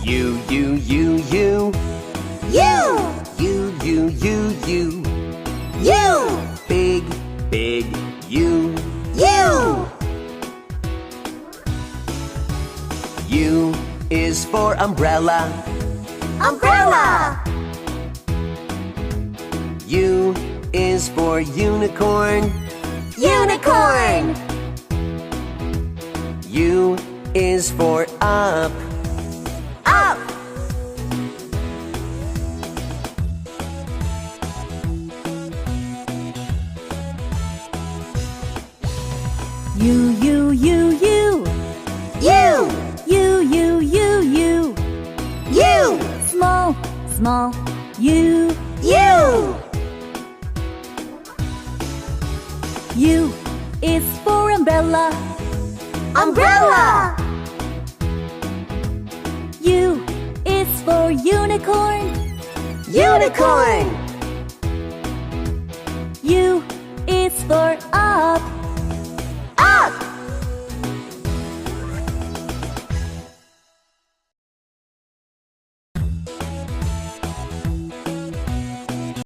U, U, U, U. U. U, U, U, U. U. Big, big U. U. U is for umbrella. Umbrella. U is for unicorn. Unicorn. U is for up. Up. U, U, U, U. U. U, U, U, U. U. Small, small U. U. U is for umbrella. Umbrella. U is for unicorn. Unicorn. U is for